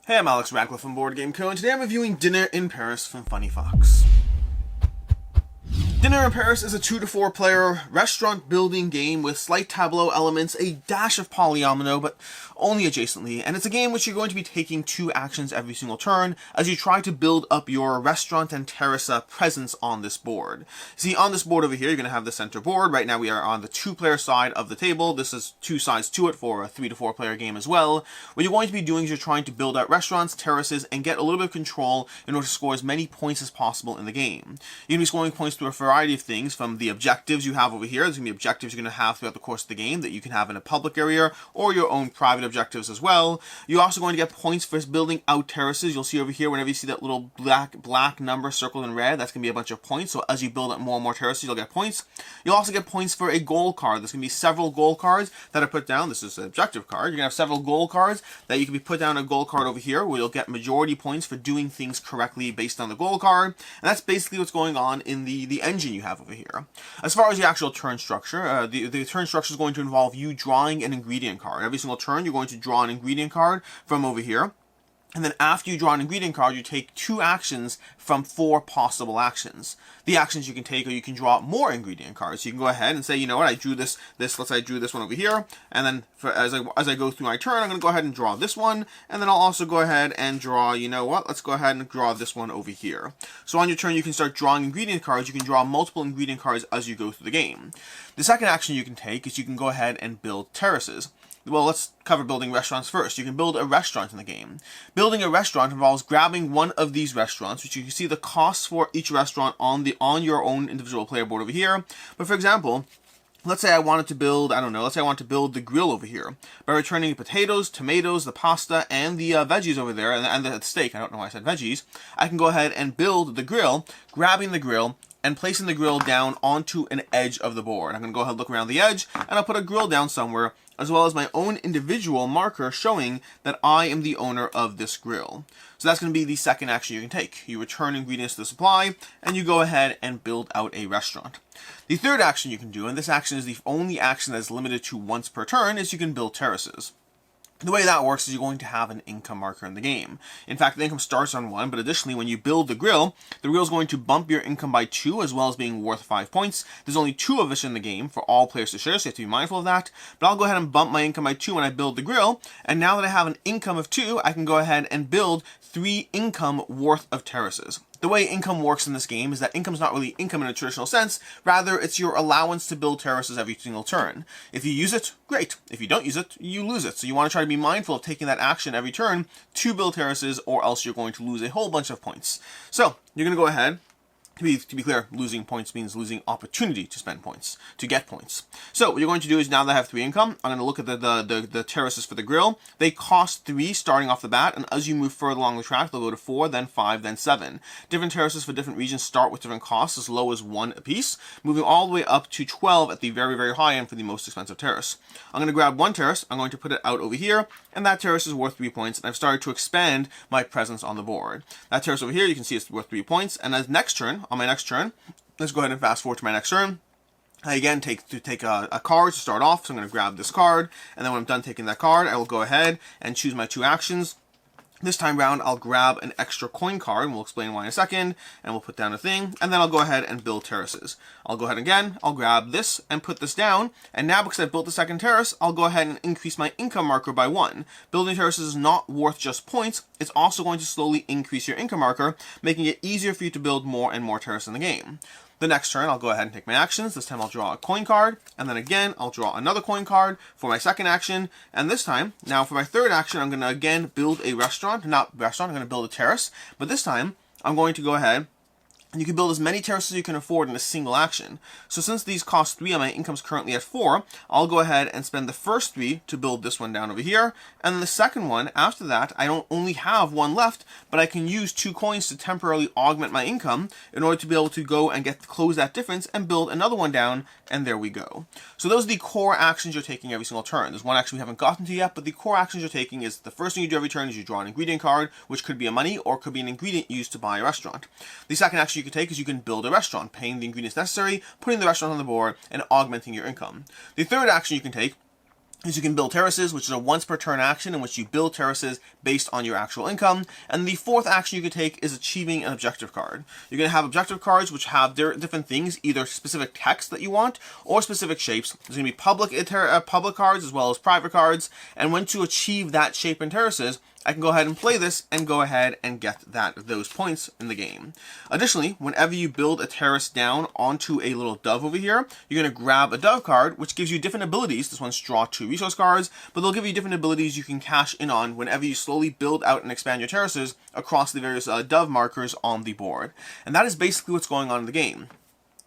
Hey, I'm Alex Radcliffe from Board Game Co. and today I'm reviewing Dinner in Paris from Funny Fox. Dinner in Paris is a 2 to 4 player restaurant building game with slight tableau elements, a dash of polyomino, but only adjacently, and it's a game which you're going to be taking 2 actions every single turn as you try to build up your restaurant and terrace presence on this board. See, on this board over here, you're going to have the center board. Right now we are on the 2-player side of the table. This is 2 sides to it for a 3 to 4 player game as well. What you're going to be doing is you're trying to build out restaurants, terraces, and get a little bit of control in order to score as many points as possible in the game. You're going to be scoring points through a variety of things, from the objectives you have over here. There's going to be objectives you're going to have throughout the course of the game that you can have in a public area or your own private objectives as well. You're also going to get points for building out terraces. You'll see over here, whenever you see that little black number circled in red, that's going to be a bunch of points. So as you build up more and more terraces, you'll get points. You'll also get points for a goal card. There's going to be several goal cards that are put down. This is an objective card. You're going to have several goal cards that you can be put down a goal card over here where you'll get majority points for doing things correctly based on the goal card. And that's basically what's going on in the engine you have over here. As far as the actual turn structure, the turn structure is going to involve you drawing an ingredient card. Every single turn, you're going to draw an ingredient card from over here. And then after you draw an ingredient card, you take 2 actions from 4 possible actions. The actions you can take are you can draw more ingredient cards. You can go ahead and say, you know what, I drew this, let's say I drew this one over here, and then as I go through my turn, I'm going to go ahead and draw this one, and then I'll also go ahead and draw, you know what, let's go ahead and draw this one over here. So on your turn, you can start drawing ingredient cards. You can draw multiple ingredient cards as you go through the game. The second action you can take is you can go ahead and build terraces. Well, let's cover building restaurants first. You can build a restaurant in the game. Building a restaurant involves grabbing one of these restaurants, which you can see the costs for each restaurant on your own individual player board over here. But for example, let's say I wanted to build, let's say I want to build the grill over here. By returning the potatoes, tomatoes, the pasta, and the veggies over there, and the steak, I don't know why I said veggies, I can go ahead and build the grill, grabbing the grill, and placing the grill down onto an edge of the board. I'm going to go ahead and look around the edge, and I'll put a grill down somewhere, as well as my own individual marker showing that I am the owner of this grill. So that's going to be the second action you can take. You return ingredients to the supply, and you go ahead and build out a restaurant. The third action you can do, and this action is the only action that's limited to once per turn, is you can build terraces. The way that works is you're going to have an income marker in the game. In fact, the income starts on 1, but additionally, when you build the grill is going to bump your income by 2, as well as being worth 5 points. There's only 2 of us in the game for all players to share, so you have to be mindful of that. But I'll go ahead and bump my income by 2 when I build the grill, and now that I have an income of 2, I can go ahead and build 3 income worth of terraces. The way income works in this game is that income's not really income in a traditional sense, rather it's your allowance to build terraces every single turn. If you use it, great. If you don't use it, you lose it. So you want to try to be mindful of taking that action every turn to build terraces, or else you're going to lose a whole bunch of points. So you're going to go ahead. To be clear, losing points means losing opportunity to spend points, to get points. So what you're going to do is, now that I have 3 income, I'm going to look at the terraces for the grill. They cost 3 starting off the bat, and as you move further along the track, they'll go to 4, then 5, then 7. Different terraces for different regions start with different costs, as low as 1 apiece, moving all the way up to 12 at the very, very high end for the most expensive terrace. I'm going to grab one terrace, I'm going to put it out over here, and that terrace is worth 3 points, and I've started to expand my presence on the board. That terrace over here, you can see it's worth 3 points, and as next turn, on my next turn, let's go ahead and fast forward to my next turn. I again take a card to start off, so I'm going to grab this card, and then when I'm done taking that card, I will go ahead and choose my 2 actions. This time round, I'll grab an extra coin card, and we'll explain why in a second, and we'll put down a thing, and then I'll go ahead and build terraces. I'll go ahead again, I'll grab this and put this down, and now because I've built the second terrace, I'll go ahead and increase my income marker by 1. Building terraces is not worth just points, it's also going to slowly increase your income marker, making it easier for you to build more and more terraces in the game. The next turn, I'll go ahead and take my actions. This time I'll draw a coin card, and then again, I'll draw another coin card for my second action, and this time, now for my third action, I'm going to again build a restaurant, I'm going to build a terrace, but this time, I'm going to go ahead, and you can build as many terraces as you can afford in a single action. So since these cost 3 and my income's currently at 4, I'll go ahead and spend the first 3 to build this one down over here, and then the second one, after that, I don't only have 1 left, but I can use 2 coins to temporarily augment my income in order to be able to go and close that difference and build another one down, and there we go. So those are the core actions you're taking every single turn. There's one action we haven't gotten to yet, but the core actions you're taking is the first thing you do every turn is you draw an ingredient card, which could be a money or could be an ingredient used to buy a restaurant. The second action you can take is you can build a restaurant, paying the ingredients necessary, putting the restaurant on the board, and augmenting your income. The third action you can take is you can build terraces, which is a once per turn action in which you build terraces based on your actual income. And the fourth action you can take is achieving an objective card. You're going to have objective cards which have different things, either specific text that you want or specific shapes. There's going to be public cards as well as private cards. And when to achieve that shape in terraces, I can go ahead and play this and go ahead and get those points in the game. Additionally, whenever you build a terrace down onto a little dove over here, you're going to grab a dove card, which gives you different abilities. This one's draw 2 resource cards, but they'll give you different abilities you can cash in on whenever you slowly build out and expand your terraces across the various dove markers on the board. And that is basically what's going on in the game.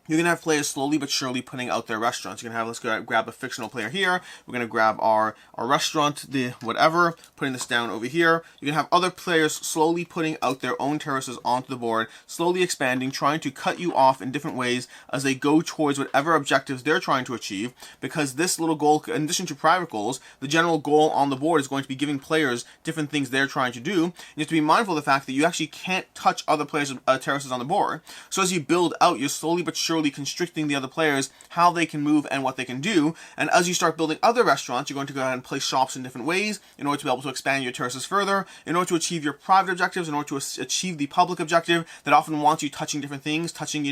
You're going to have players slowly but surely putting out their restaurants. You're going to have, let's grab a fictional player here. We're going to grab our restaurant, the whatever, putting this down over here. You're going to have other players slowly putting out their own terraces onto the board, slowly expanding, trying to cut you off in different ways as they go towards whatever objectives they're trying to achieve. Because this little goal, in addition to private goals, the general goal on the board is going to be giving players different things they're trying to do. You have to be mindful of the fact that you actually can't touch other players' terraces on the board. So as you build out, you're slowly but surely constricting the other players, how they can move and what they can do. And as you start building other restaurants, you're going to go ahead and place shops in different ways in order to be able to expand your terraces further, in order to achieve your private objectives, in order to achieve the public objective that often wants you touching different things, touching,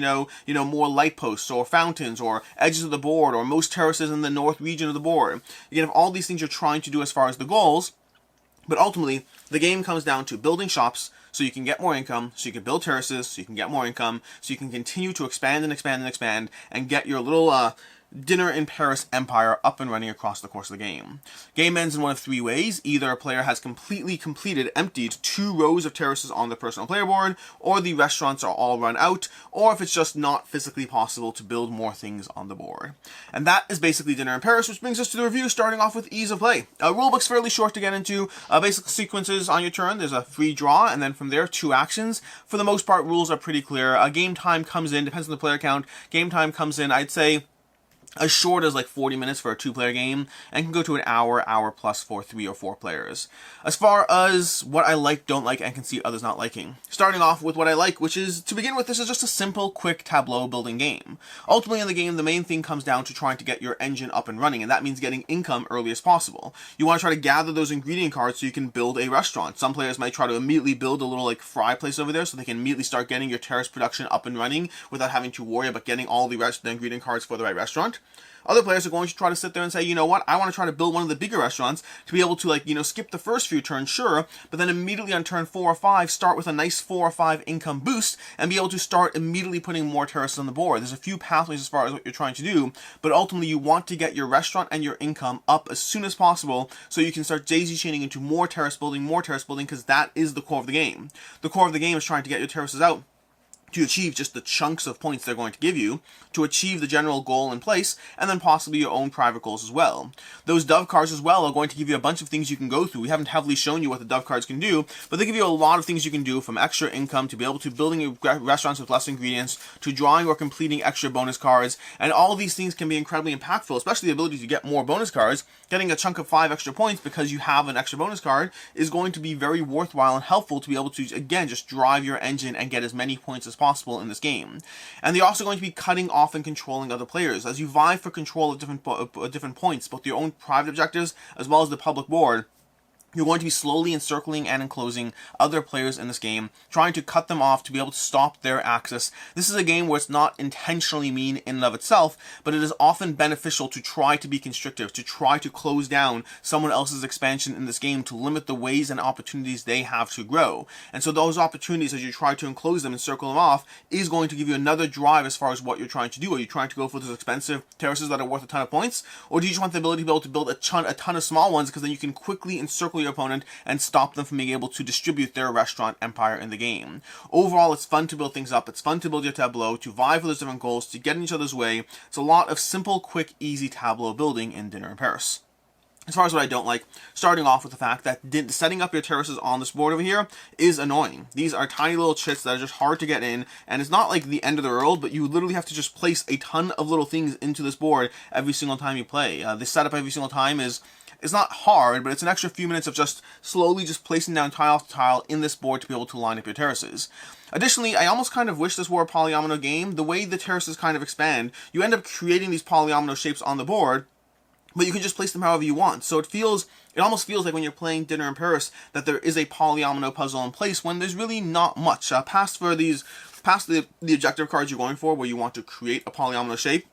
more light posts or fountains or edges of the board or most terraces in the north region of the board. You can have all these things you're trying to do as far as the goals, but ultimately, the game comes down to building shops so you can get more income, so you can build terraces, so you can get more income, so you can continue to expand and expand and expand and get your little Dinner in Paris empire up and running across the course of the game. Game ends in one of three ways. Either a player has emptied 2 rows of terraces on the personal player board, or the restaurants are all run out, or if it's just not physically possible to build more things on the board. And that is basically Dinner in Paris, which brings us to the review, starting off with ease of play. Rulebook's fairly short to get into. Basic sequences on your turn. There's a free draw, and then from there, 2 actions. For the most part, rules are pretty clear. Game time comes in, depends on the player count. Game time comes in, I'd say, as short as like 40 minutes for a 2-player game, and can go to an hour plus for 3 or 4 players. As far as what I like, don't like, and can see others not liking. Starting off with what I like, which is, to begin with, this is just a simple, quick tableau building game. Ultimately in the game, the main thing comes down to trying to get your engine up and running, and that means getting income early as possible. You want to try to gather those ingredient cards so you can build a restaurant. Some players might try to immediately build a little like fry place over there so they can immediately start getting your terrace production up and running without having to worry about getting all the ingredient cards for the right restaurant. Other players are going to try to sit there and say, you know what, I want to try to build one of the bigger restaurants to be able to, skip the first few turns, sure, but then immediately on turn 4 or 5, start with a nice 4 or 5 income boost and be able to start immediately putting more terraces on the board. There's a few pathways as far as what you're trying to do, but ultimately you want to get your restaurant and your income up as soon as possible so you can start daisy chaining into more terrace building, because that is the core of the game. The core of the game is trying to get your terraces out to achieve just the chunks of points they're going to give you, to achieve the general goal in place, and then possibly your own private goals as well. Those dove cards as well are going to give you a bunch of things you can go through. We haven't heavily shown you what the dove cards can do, but they give you a lot of things you can do, from extra income to be able to building restaurants with less ingredients, to drawing or completing extra bonus cards, and all of these things can be incredibly impactful, especially the ability to get more bonus cards. Getting a chunk of 5 extra points because you have an extra bonus card is going to be very worthwhile and helpful to be able to, again, just drive your engine and get as many points as possible in this game. And they're also going to be cutting off and controlling other players. As you vie for control of different points, both your own private objectives as well as the public board, you're going to be slowly encircling and enclosing other players in this game, trying to cut them off to be able to stop their access. This is a game where it's not intentionally mean in and of itself, but it is often beneficial to try to be constrictive, to try to close down someone else's expansion in this game, to limit the ways and opportunities they have to grow. And so those opportunities, as you try to enclose them and circle them off, is going to give you another drive as far as what you're trying to do. Are you trying to go for those expensive terraces that are worth a ton of points? Or do you just want the ability to be able to build a ton of small ones, because then you can quickly encircle your opponent and stop them from being able to distribute their restaurant empire in the game. Overall, it's fun to build things up. It's fun to build your tableau, to vie for those different goals, to get in each other's way. It's a lot of simple, quick, easy tableau building in Dinner in Paris. As far as what I don't like, starting off with the fact that setting up your terraces on this board over here is annoying. These are tiny little chits that are just hard to get in, and it's not like the end of the world, but you literally have to just place a ton of little things into this board every single time you play. The setup every single time is... It's not hard, but it's an extra few minutes of just slowly just placing down tile to tile in this board to be able to line up your terraces. Additionally, I almost kind of wish this were a polyomino game. The way the terraces kind of expand, you end up creating these polyomino shapes on the board, but you can just place them however you want. So it almost feels like when you're playing Dinner in Paris that there is a polyomino puzzle in place when there's really not much. Past the objective cards you're going for, where you want to create a polyomino shape,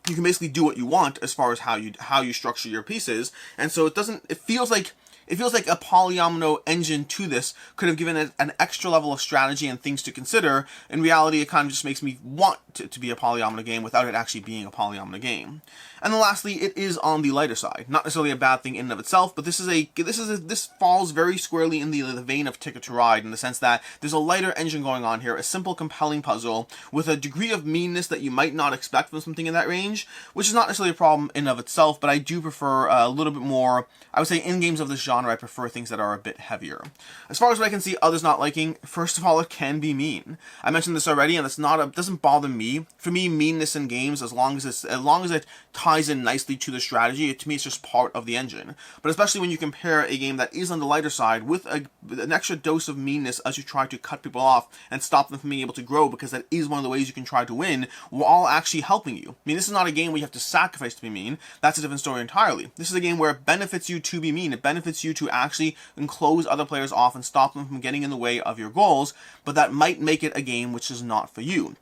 you can basically do what you want as far as how you structure your pieces. And so it feels like a polyomino engine to this could have given it an extra level of strategy and things to consider. In reality, it kind of just makes me want to be a polyomino game without it actually being a polyomino game. And then lastly, it is on the lighter side. Not necessarily a bad thing in and of itself, but this falls very squarely in the vein of Ticket to Ride, in the sense that there's a lighter engine going on here, a simple, compelling puzzle with a degree of meanness that you might not expect from something in that range, which is not necessarily a problem in and of itself, but I do prefer a little bit more, I would say in games of this genre, I prefer things that are a bit heavier. As far as what I can see others not liking, first of all, it can be mean. I mentioned this already, and it doesn't bother me. For me, meanness in games, as long as it ties in nicely to the strategy, to me it's just part of the engine. But especially when you compare a game that is on the lighter side with an extra dose of meanness as you try to cut people off and stop them from being able to grow, because that is one of the ways you can try to win while actually helping you. I mean, this is not a game where you have to sacrifice to be mean. That's a different story entirely. This is a game where it benefits you to be mean. It benefits you to actually enclose other players off and stop them from getting in the way of your goals, but that might make it a game which is not for you.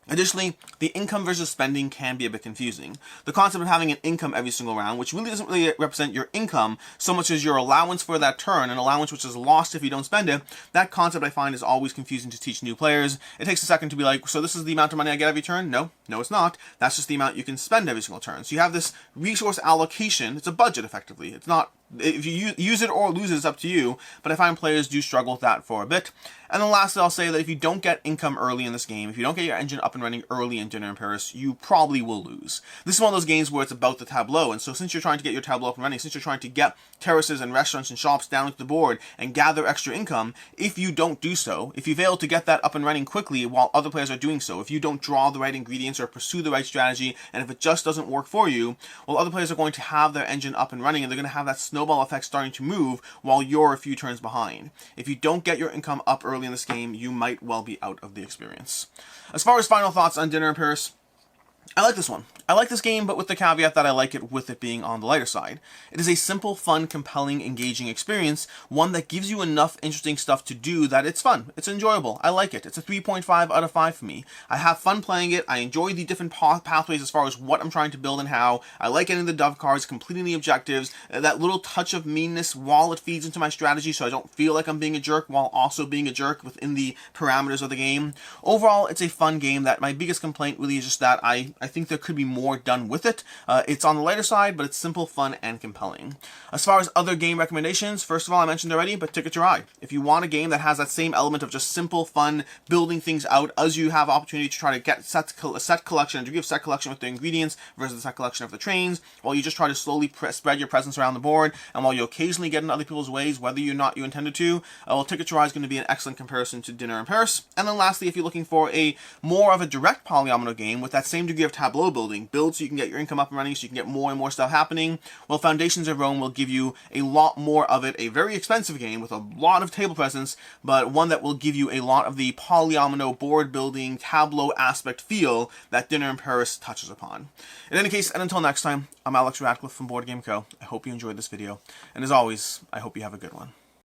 Additionally, the income versus spending can be a bit confusing. The concept of having an income every single round, which really doesn't really represent your income so much as your allowance for that turn, an allowance which is lost if you don't spend it, that concept I find is always confusing to teach new players. It takes a second to be like, so this is the amount of money I get every turn? No, it's not. That's just the amount you can spend every single turn. So you have this resource allocation. It's a budget, effectively. It's not, if you use it or lose it, it's up to you, but I find players do struggle with that for a bit. And then lastly, I'll say that if you don't get income early in this game, if you don't get your engine up and running early in Dinner in Paris, you probably will lose. This is one of those games where it's about the tableau, and so since you're trying to get your tableau up and running, since you're trying to get terraces and restaurants and shops down to the board and gather extra income, if you don't do so, if you fail to get that up and running quickly while other players are doing so, if you don't draw the right ingredients or pursue the right strategy, and if it just doesn't work for you, well, other players are going to have their engine up and running, and they're going to have that snowball effect starting to move while you're a few turns behind. If you don't get your income up early in this game, you might well be out of the experience. As far as final thoughts on Dinner in Paris, I like this one. I like this game, but with the caveat that I like it with it being on the lighter side. It is a simple, fun, compelling, engaging experience, one that gives you enough interesting stuff to do that it's fun. It's enjoyable. I like it. It's a 3.5 out of 5 for me. I have fun playing it. I enjoy the different pathways as far as what I'm trying to build and how. I like getting the dove cards, completing the objectives, that little touch of meanness while it feeds into my strategy so I don't feel like I'm being a jerk while also being a jerk within the parameters of the game. Overall, it's a fun game that my biggest complaint really is just that I think there could be more done with it. It's on the lighter side, but it's simple, fun, and compelling. As far as other game recommendations, first of all, I mentioned already, but Ticket to Ride. If you want a game that has that same element of just simple, fun, building things out as you have opportunity to try to get a set collection, a degree of set collection with the ingredients versus the set collection of the trains, while you just try to slowly spread your presence around the board, and while you occasionally get in other people's ways, whether or not you intended to, well, Ticket to Ride is going to be an excellent comparison to Dinner in Paris. And then lastly, if you're looking for a more of a direct polyomino game with that same degree of tableau building, build so you can get your income up and running, so you can get more and more stuff happening, well, Foundations of Rome will give you a lot more of it. A very expensive game with a lot of table presence, but one that will give you a lot of the polyomino board building tableau aspect feel that Dinner in Paris touches upon. In any case, and until next time, I'm Alex Radcliffe from Board Game Co. I hope you enjoyed this video, and as always, I hope you have a good one.